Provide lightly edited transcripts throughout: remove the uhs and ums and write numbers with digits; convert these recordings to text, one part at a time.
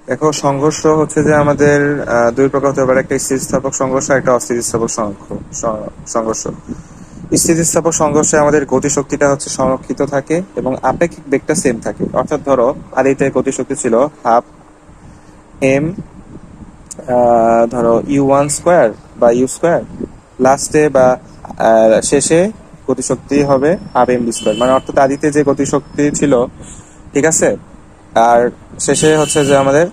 দেখো, সংঘর্ষ হচ্ছে যে আমাদের দুই প্রকার হতে পারে, একটা স্থিতিস্থাপক সংঘর্ষ, একটা অস্থিতিস্থাপক সংঘর্ষ। স্থিতিস্থাপক সংঘর্ষে আমাদের গতিশক্তিটা হচ্ছে সংরক্ষিত থাকে এবং আপেক্ষিক বেগটা সেম থাকে। অর্থাৎ ধরো আদিতে গতিশক্তি ছিল হাফ এম, ধরো u1 স্কোয়ার বা ইউ স্কোয়ার, লাস্টে বা শেষে গতিশক্তি হবে হাফ এম বি স্কোয়ার। মানে অর্থাৎ আদিতে যে গতিশক্তি ছিল, ঠিক আছে, আর শেষে হচ্ছে যে আমাদের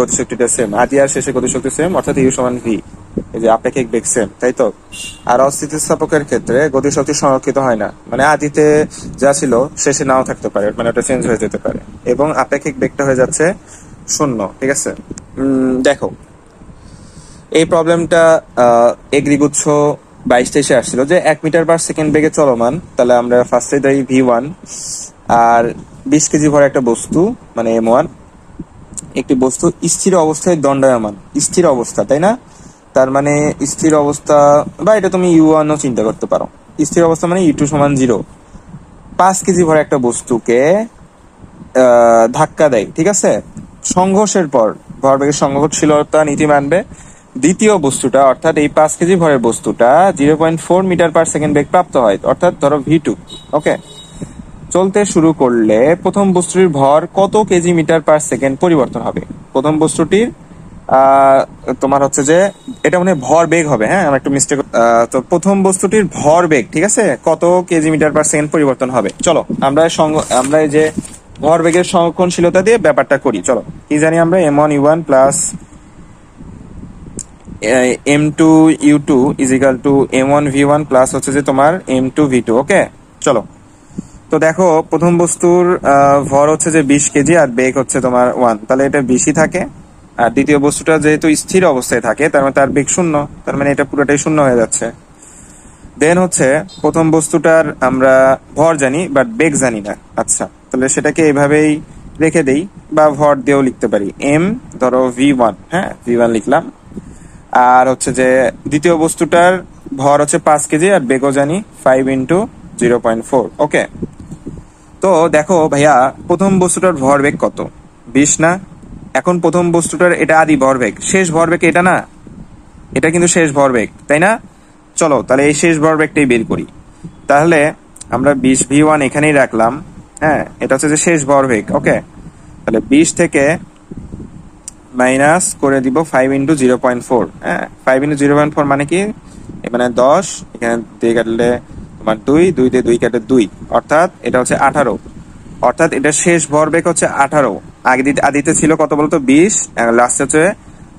গতিশক্তিটা সেম, আদি আর শেষে গতিশক্তি সেম, অর্থাৎ ইউ সমান ভি। এই যে আপেক্ষিক বেগ সেম, তাই তো। আর অস্থিতিস্থাপকের ক্ষেত্রে গতিশক্তি সংরক্ষিত হয় না, মানে আদিতে যা ছিল শেষে নাও থাকতে পারে, মানে ওটা চেঞ্জ হয়ে যেতে পারে, এবং আপেক্ষিক বেগটা হয়ে যাচ্ছে শূন্য, ঠিক আছে। দেখো, এই প্রবলেমটা এগ্রিগুচ্ছ 22-23 আসছিল যে 1 মিটার/সেকেন্ড বেগে চলমান, তাহলে আমরা ফার্স্টে দেই v1, আর 20 কেজি ভর একটা বস্তু, মানে m1, একটি বস্তু স্থির অবস্থায় দণ্ডায়মান, স্থির অবস্থা, তাই না? তার মানে স্থির অবস্থা, বা এটা তুমি u1 ও চিন্তা করতে পারো। স্থির অবস্থা মানে u2 সমান 0। 5 কেজি ভর একটা বস্তুকে ধাক্কা দেয়, ঠিক আছে। সংঘর্ষের পর ভরবেগের সংঘর্ষশীলতা নীতি মানবে দ্বিতীয় বস্তুটা, অর্থাৎ এই 5 কেজি ভরের বস্তুটা 0.4 মিটার/সেকেন্ড বেগ প্রাপ্ত হয়, অর্থাৎ ধরো v2। ওকে, চলতে শুরু করলে প্রথম বস্তুটির ভর কত কেজি মিটার/সেকেন্ড পরিবর্তন হবে? প্রথম বস্তুটির তোমার হচ্ছে যে এটা মানে ভর বেগ হবে, হ্যাঁ, আমার একটু মিস্টেক। তো প্রথম বস্তুটির ভর বেগ, ঠিক আছে, কত কেজি মিটার/সেকেন্ড পরিবর্তন হবে? চলো আমরা এই যে ভর বেগের সংরক্ষণশীলতা দিয়ে ব্যাপারটা করি। চলো, কি জানি আমরা, m1u1 plus m2u2 is equal to m1v1 plus হচ্ছে যে তোমার m2v2। ওকে, চলো। তো দেখো, প্রথম বস্তুর ভর হচ্ছে যে 20 কেজি আর বেগ হচ্ছে তোমার 1, তাহলে এটা বেশি থাকে। আর দ্বিতীয় বস্তুটা যেহেতু স্থির অবস্থায় থাকে, তার মানে তার বেগ শূন্য, তার মানে এটা পুরোটাই শূন্য হয়ে যাচ্ছে। দেন হচ্ছে প্রথম বস্তুটার আমরা ভর জানি বাট বেগ জানি না। আচ্ছা, তাহলে সেটাকে এভাবেই রেখে দেই, বা ভর দিয়েও লিখতে পারি, এম ধরো v1, হ্যাঁ, v1 লিখলাম। আর হচ্ছে যে দ্বিতীয় বস্তুটার ভর হচ্ছে 5 কেজি আর বেগও জানি 5 × 0.4। ওকে, তো দেখো ভাইয়া, প্রথম বস্তুটার ভরবেগ কত? 20 না? এখন প্রথম বস্তুটার এটা আদি ভরবেগ, শেষ ভরবেগ এটা না, এটা কিন্তু শেষ ভরবেগ, তাই না? চলো তাহলে এই শেষ ভরবেগটাই বের করি। তাহলে আমরা 20v1 এখানেই রাখলাম, হ্যাঁ, এটা হচ্ছে যে শেষ ভরবেগ। ওকে, তাহলে 20 থেকে মাইনাস করে দিব 5 × 0.4। হ্যাঁ, 5 × 0.4 মানে কি? মানে 10, এখানে 2 কাটলে তোমার 2, 2 দিয়ে 2 কাটে 2, অর্থাৎ এটা হচ্ছে 18। অর্থাৎ এটা শেষ ভরবেগ হচ্ছে 18। আদিতে ছিল কত বলতো? 20, লাস্ট হচ্ছে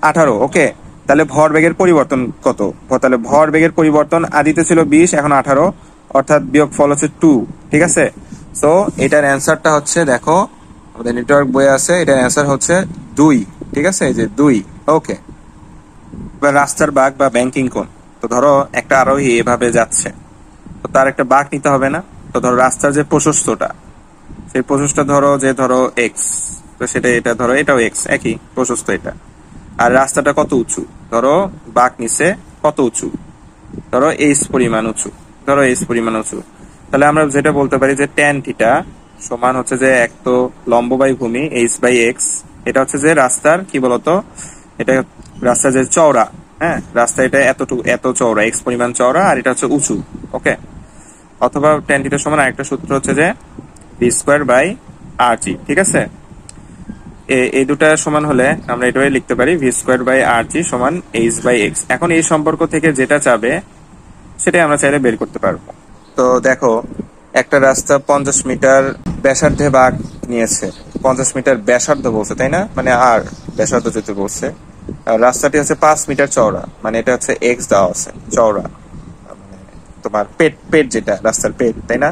18। ওকে, তাহলে ভরবেগের পরিবর্তন কত? তাহলে ভরবেগের পরিবর্তন আদিতে ছিল 20, এখন 18, অর্থাৎ বিয়োগফল হচ্ছে 2, ঠিক আছে। সো এটার অ্যান্সারটা হচ্ছে, দেখো আমাদের নেটওয়ার্ক বইয়ে আছে, এটার অ্যান্সার হচ্ছে 2, ঠিক আছে, এই যে 2। ওকে, এবার রাস্তার বাঁক বা ব্যাংকিং কোণ। তো ধরো একটা আরোহী এভাবে যাচ্ছে, তো তার একটা বাঁক নিতে হবে না? তো ধরো রাস্তার যে প্রশস্তটা, সেই প্রশস্তটা ধরো এক্স, তো সেটা এটা ধরো এটাও এক্স, একই প্রশস্ত এটা। আর রাস্তাটা কত উঁচু? ধরো বাঁক নিচে কত উঁচু? ধরো এইচ পরিমাণ উঁচু, ধরো এইচ পরিমাণ উঁচু। তাহলে আমরা যেটা বলতে পারি যে ট্যান থিটা সমান হচ্ছে যে এক তো লম্ব বাই ভূমি h/x, এটা হচ্ছে যে রাস্তার কি বলতো, এটা রাস্তার যে চওড়া, হ্যাঁ, রাস্তা এটা এত চওড়া, এক্স পরিমাণ চওড়া, আর এটা হচ্ছে উঁচু। ওকে, অথবা ট্যান থিটা সমান আরেকটা সূত্র হচ্ছে যে v²/rg, ঠিক আছে। এই দুটা সমান হলে আমরা এটাই লিখতে পারি v²/rg সমান h/x। এখন এই সম্পর্ক থেকে যেটা চাবে সেটাই আমরা চাইলে বের করতে পারবো। তো দেখো, একটা রাস্তা 50 মিটার ব্যাসার্ধে বাঁক নিয়েছে, 50 মিটার ব্যাসার্ধ বলছে, তাই না? মানে আর ব্যাসার্ধ যেতে বলছে। আর রাস্তাটি হচ্ছে 5 মিটার চওড়া, মানে এটা হচ্ছে এক্স দেওয়া আছে, চওড়া মানে তোমার পেট যেটা রাস্তার পেট, তাই না?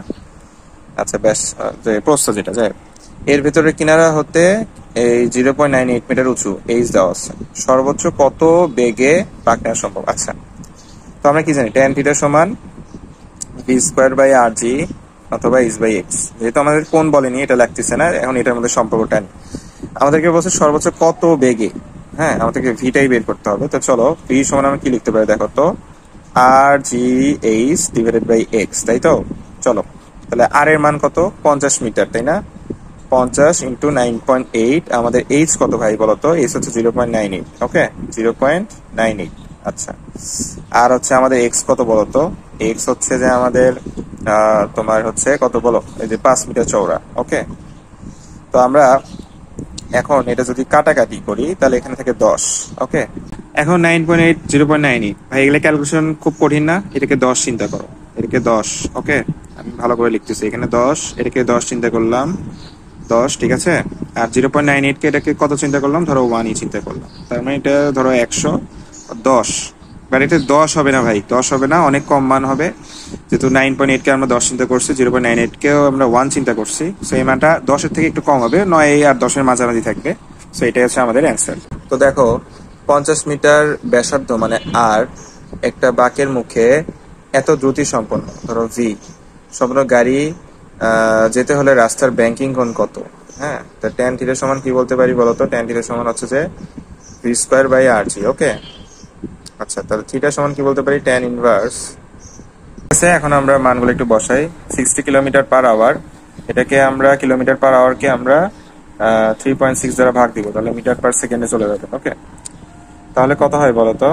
আচ্ছা, ব্যাস যে প্রস্থ যেটা যায়, এর ভেতরে কিনারা হতে এই 0.98 মিটার উঁচু এইচ দেওয়া আছে। সর্বোচ্চ কত বেগে বাঁক নেওয়া সম্ভব? আচ্ছা, তো আমরা কি জানি, ট্যান থিটা সমান v²/rg অথবা h/x। যেহেতু আমাদের কোন বলেনি, এটা লাগতেছে না, এখন এটার মধ্যে সম্পর্কটা নেই। আমাদেরকে বলছে সর্বোচ্চ কত বেগে, হ্যাঁ, আমাদেরকে ভিটাই বের করতে হবে। তো চলো, v সমান আমরা কি লিখতে পারি, দেখো তো, rgh/x, তাই তো। চলো, তাহলে আর এর মান কত? 50 মিটার, তাই না? 50 × 9.8, আমাদের এইচ কত ভাই বলতো? এইচ হচ্ছে 0.98, ওকে 0.98। আচ্ছা, আর হচ্ছে আমাদের এক্স কত বলতো? এক্স হচ্ছে যে আমাদের তোমার হচ্ছে কত বলো, এই যে 5 মিটার চওড়া, ওকে। তো আমরা এখন এটা যদি কাটাকাটি করি তাহলে এখানে থাকে 10, ওকে। এখন 9.8, 0.98 ভাই, এগুলো ক্যালকুলেশন খুব কঠিন না, এটাকে 10 চিন্তা করো, এটাকে 10, ওকে। আমি ভালো করে লিখতেছি, এখানে 10, এটাকে 10 চিন্তা করলাম, 10, ঠিক আছে। আর 0.98 কে এটাকে কত চিন্তা করলাম, ধরো 1ই চিন্তা করলাম, তার মানে এটা ধরো 110। বাট এটা 10 হবে না ভাই, 10 হবে না, অনেক কম মান হবে। যেহেতু 9.8 কে আমরা 10 চিন্তা করছি, 0.98 কেও আমরা 1 চিন্তা করছি, সো এই মানটা 10-এর থেকে একটু কম হবে, 9 আর 10-এর মাঝামাঝি থাকবে। সো এটাই হচ্ছে আমাদের অ্যান্সার। তো দেখো 50 মিটার ব্যাসার্ধ মানে আর একটা বাঁকের মুখে এত দ্রুতি সম্পন্ন, ধরো ভি সম্পূর্ণ গাড়ি যেতে হলে রাস্তার ব্যাংকিং কোণ কত? হ্যাঁ, তো ট্যান থিটা সমান কি বলতে পারি বলতো? ট্যান থিটা সমান হচ্ছে যে v²/rg, ওকে। আচ্ছা, তাহলে থিটা সমান কি বলতে পারি? Tan inverse. এখন আমরা মানগুলো একটু বসাই। 60 কিলোমিটার/আওয়ার, এটাকে আমরা কিলোমিটার/আওয়ারকে আমরা 3.6 দ্বারা ভাগ দিব, তাহলে মিটার/সেকেন্ডে চলে যাবে, ওকে। তাহলে কত হয় বলতো?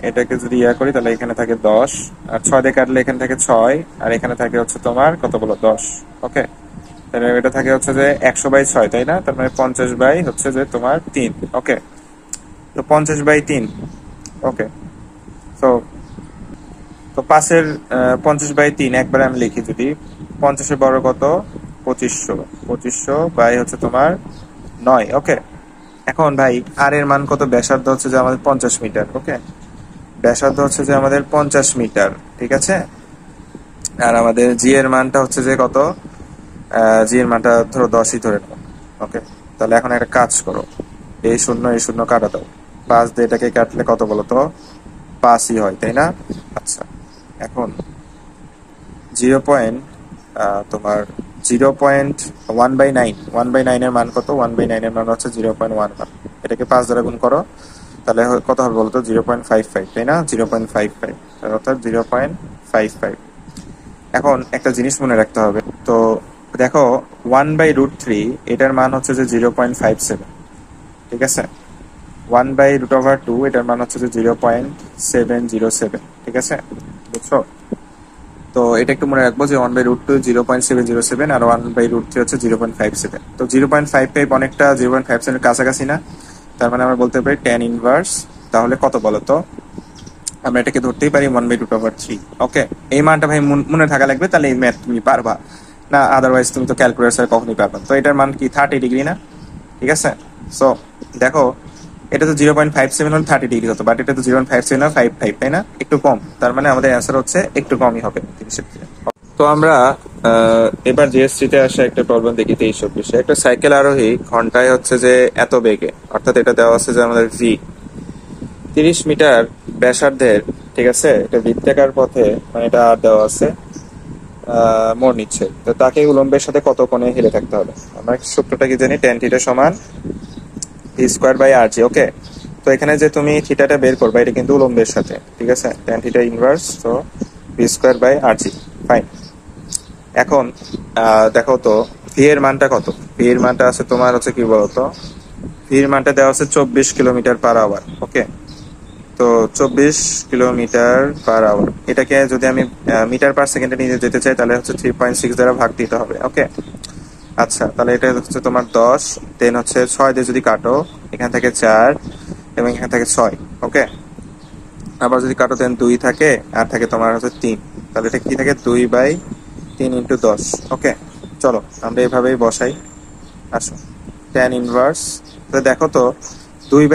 এটাকে যদি করি তাহলে এখানে থাকে 10, আর 6 দিয়ে কাটলে এখানে থাকে 6, আর এখানে থাকে হচ্ছে তোমার কত বলো? 10, ওকে। তাহলে এটা থাকে হচ্ছে যে 100/6, তাই না? তার মানে 50 হচ্ছে যে তোমার 3, ওকে। তো 50/3, ওকে। তো তো 50/3 একবারে আমি লিখি, যদি 50-এর বড় কত? 2500, 2500 হচ্ছে তোমার 9, ওকে। এখন ভাই আর এর মান কত? ব্যাসার্ধ হচ্ছে যে আমাদের 50 মিটার, ওকে। ব্যাসার্ধ হচ্ছে যে আমাদের 50 মিটার, ঠিক আছে। আর আমাদের জি এর মানটা হচ্ছে যে কত? জি এর মানটা ধরো 10ই ধরে নাও, ওকে। তাহলে এখন একটা কাজ করো, এই শূন্য কাটা দাও, 5 দিয়ে এটাকে কাটলে কত বলো তো? 5ই হয়, তাই না? আচ্ছা, এখন তোমার 0.1/9, 1/9 এর মান কত? 1/9 এর মান হচ্ছে 0.11, এটাকে 5 দ্বারা গুণ করো, তাহলে কত হবে বলতো? 0.55, তাই না? 0.55, অর্থাৎ 0.55। এখন একটা জিনিস মনে রাখতে হবে, তো দেখো 1/√3 এটার মান হচ্ছে যে 0.57, ঠিক আছে। 1/√2 এটার মান হচ্ছে যে 0.707, ঠিক আছে, বুঝছো? তো এটা একটু মনে রাখবো যে 1/√2 0.707, আর 1/√3 হচ্ছে 0.57। তো 0.55 অনেকটা 0.57 এর কাছাকাছি না? তার মানে আমরা বলতে পারি ট্যান ইনভার্স, তাহলে কত বলতো? আমরা এটাকে ধরতেই পারি 1/√3, ওকে। এই মানটা ভাই মনে থাকা লাগবে, তাহলে এই ম্যাথ তুমি পারবা না, আদারওয়াইজ তুমি তো ক্যালকুলেটর কখনোই পারবা। তো এটার মান কি? 30 ডিগ্রি না? ঠিক আছে। সো দেখো এটা তো 0.57 হলে 30 ডিগ্রি হতো, বাট এটা তো 0.57 আর 55, তাই না? একটু কম, তার মানে আমাদের অ্যান্সার হচ্ছে একটু কমই হবে 30-এর থেকে। তো আমরা এবার জিএসটিতে আসা একটা প্রবলেম দেখি 23-24। একটা সাইকেল আরোহী ঘন্টায় হচ্ছে যে এত বেগে, অর্থাৎ এটা দেওয়া আছে যে আমাদের ভি 30 মিটার ব্যাসার্ধের, ঠিক আছে, এটা বৃত্তাকার পথে, মানে এটা আর দেওয়া আছে মোড় নিচ্ছে, তো তাকে উলম্বের সাথে কত কোণে হেলে থাকতে হবে? আমরা সূত্রটা কি জানি? ট্যান থিটা সমান v²/rg, ওকে। তো এখানে যে তুমি থিটাটা বের করবা, এটা কিন্তু উলম্বের সাথে, ঠিক আছে, ট্যান থিটা ইনভার্স, তো v²/rg, ফাইন। এখন দেখো তো ভি এর মানটা কত? ভি এর মানটা আছে তোমার হচ্ছে কি বলতো? ভি এর মানটা দেওয়া আছে 24 কিলোমিটার/আওয়ার, ওকে। তো 24 কিলোমিটার/আওয়ার, এটাকে যদি আমি মিটার/সেকেন্ডে নিয়ে যেতে চাই তাহলে হচ্ছে 3.6 দ্বারা ভাগ দিতে হবে, ওকে। আচ্ছা, তাহলে এটা হচ্ছে তোমার 10, দেন হচ্ছে 6 দিয়ে যদি কাটো, এখান থেকে 4 এবং এখান থেকে 6, ওকে। আবার যদি কাটো দেন 2 থাকে, আর থাকে তোমার হচ্ছে 3, তাহলে এটা কি থাকে? 2/3 × 10, ওকে। চলো আমরা এভাবেই বসাই, আসো। ট্যান ইনভার্স, তো দেখো তো 2/3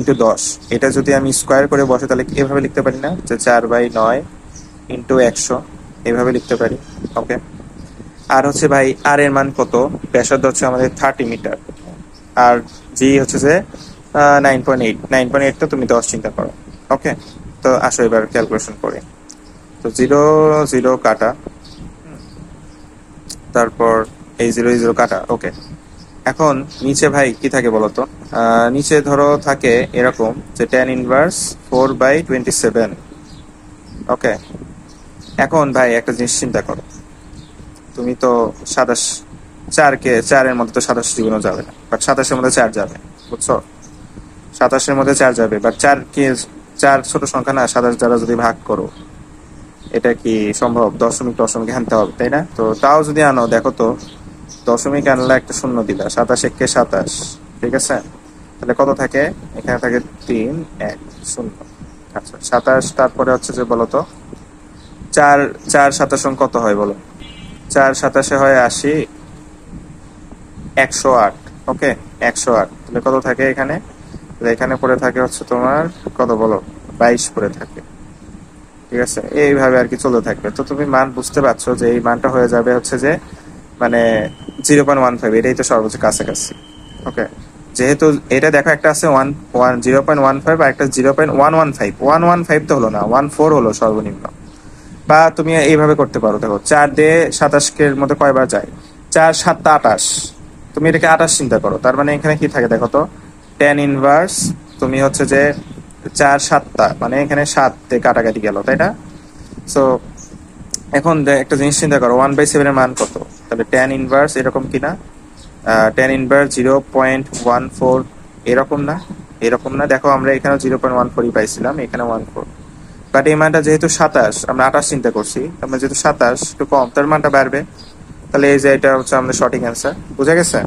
× 10, এটা যদি আমি স্কোয়ার করে বসে তাহলে এভাবে লিখতে পারি না, যে 4/9 × 100, এভাবে লিখতে পারি, ওকে। আর হচ্ছে ভাই আর এর মান কত? ব্যাসার্ধ হচ্ছে আমাদের 30 মিটার, আর জি হচ্ছে যে 9.8, 9.8 তো তুমি 10 চিন্তা করো, ওকে। তো আসো এবার ক্যালকুলেশন করি। তো 0 0 কাটা, তারপর এই 0 কাটা, ওকে। এখন নিচে ভাই কি থাকে বলতো? নিচে ধরো থাকে এরকম যে ট্যান ইনভার্স 4/27, ওকে। এখন ভাই একটা জিনিস চিন্তা করো, তুমি তো সাদা চারের মধ্যে তো 27 জীবনও যাবে না, বাট 27-এর মধ্যে 4 যাবে, বুঝছো? 27-এর মধ্যে 4 যাবে, বাট 4 কি, 4 ছোট সংখ্যা না, 27 দ্বারা যদি ভাগ করো এটা কি সম্ভব? দশমিক দশমিক আনতে হবে, তাই না? তো তাও যদি আনো, দেখো তো, দশমিক আনলে একটা শূন্য দিলা, 27 × 27, ঠিক আছে? তাহলে কত থাকে? এখানে থাকে 3 1 0। আচ্ছা 27, তারপরে হচ্ছে যে বলো তো, 4 4 27 কত হয় বলো? 4 27 হয় 80, 108, ওকে, 108। তাহলে কত থাকে এখানে? তাহলে এখানে পড়ে থাকে হচ্ছে তোমার কত বলো? 22 পড়ে থাকে, ঠিক আছে? এইভাবে আর কি চলতে থাকবে। তো তুমি মান বুঝতে পারছো যে এই মানটা হয়ে যাবে হচ্ছে যে মানে 0.15, এটাই তো সর্বোচ্চ কাছাকাছি, ওকে? যেহেতু এটা দেখো, একটা আছে 0.15 আর একটা 0.115, 115 তো হলো না, 14 হলো সর্বনিম্ন। বা তুমি এইভাবে করতে পারো, দেখো 4 দিয়ে 27 এর মধ্যে কয়বার যায়? 4 7 28, তুমি এটাকে 28 চিন্তা করো, তার মানে এখানে কি থাকে দেখো তো, tan ইনভার্স, তুমি হচ্ছে যে 4 7টা, মানে এখানে 7 দিয়ে কাটাকাটি গেল, তাই না? সো এখন একটা জিনিস চিন্তা করো, 1/7 এর মান কত? তাহলে tan ইনভার্স এরকম কিনা? tan ইনভার্স 0.14, এরকম না? এরকম না, দেখো আমরা এখানে 0.14 পাইছিলাম, এখানে 14, বাট এই মানটা যেহেতু 27, আমরা 28 চিন্তা করছি, আমরা যেহেতু 27 একটু কম, তার মানটা বাড়বে। তাহলে এই যে এটা হচ্ছে আমাদের সঠিক অ্যান্সার, বুঝা গেছে?